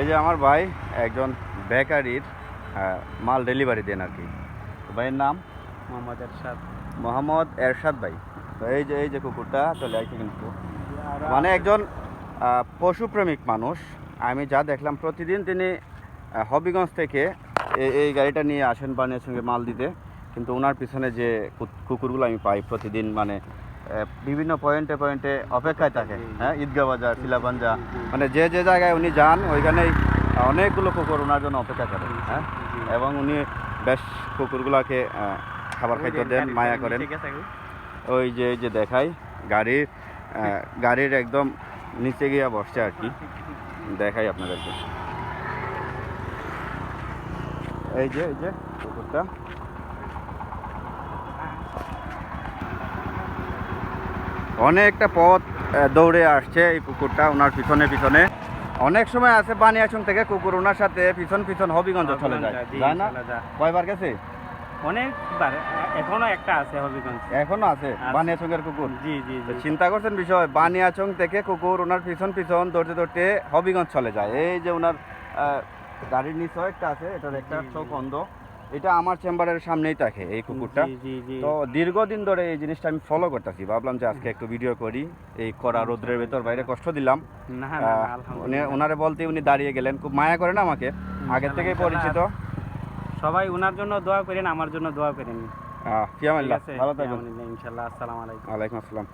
এই যে আমার ভাই একজন বেকারির মাল ডেলিভারি দেন আর কি। ভাইয়ের নাম মোহাম্মদ এরশাদ ভাই। তো এই যে কুকুরটা চলে আসছে কিন্তু মানে একজন পশুপ্রেমিক মানুষ। আমি যা দেখলাম প্রতিদিন তিনি হবিগঞ্জ থেকে এই গাড়িটা নিয়ে আসেন বানিয়ার সঙ্গে মাল দিতে, কিন্তু ওনার পিছনে যে কুকুরগুলো আমি পাই প্রতিদিন মানে বিভিন্ন পয়েন্টে পয়েন্টে অপেক্ষায় থাকে। হ্যাঁ, ঈদগাহ বাজার, শিলাপাঞ্জা, মানে যে যে জায়গায় উনি যান ওইখানেই অনেকগুলো কুকুর ওনার জন্য অপেক্ষা করেন। হ্যাঁ, এবং উনি বেশ কুকুরগুলোকে খাবার খাইতে দেন, মায়া করেন। ওই যে দেখাই গাড়ির একদম নিচে গিয়ে বসছে আর কি, দেখাই আপনাদেরকে। এই যে কুকুরটা অনেকটা পথ দৌড়ে আসছে এই কুকুরটা ওনার পিছনে। অনেক সময় আছে বানিয়াচং থেকে কুকুর ওনার সাথে পিছন হবিগঞ্জ চলে যায় না? কয়বার গেছে? অনেকবার। এখনো একটা আছে হবিগঞ্জ, এখনো আছে বানিয়াচংয়ের কুকুর। জি। চিন্তা করছেন বিষয়, বানিয়াচং থেকে কুকুর ওনার পিছন দৌড়তে হবিগঞ্জ চলে যায়। এই যে ওনার গাড়ির নিচেও একটা আছে, এটার একটা চোখ অন্ধ। এটা আমার চেম্বারের সামনেই থাকে এই কুকুরটা। তো দীর্ঘদিন ধরে এই জিনিসটা আমি ফলো করতেছি, ভাবলাম যে আজকে একটু ভিডিও করি। এই কড়া রোদ্রের ভেতর বাইরে কষ্ট দিলাম ওনারে বলতে উনি দাঁড়িয়ে গেলেন। খুব মায়া করেন আমাকে, আগের থেকেই পরিচিত। সবাই ওনার জন্য দোয়া করেন, আমার জন্য দোয়া করেন। ফিয়ামাল্লাহ, ভালো থাকবেন। ইনশাআল্লাহ। আসসালামু আলাইকুম। ওয়ালাইকুম আসসালাম।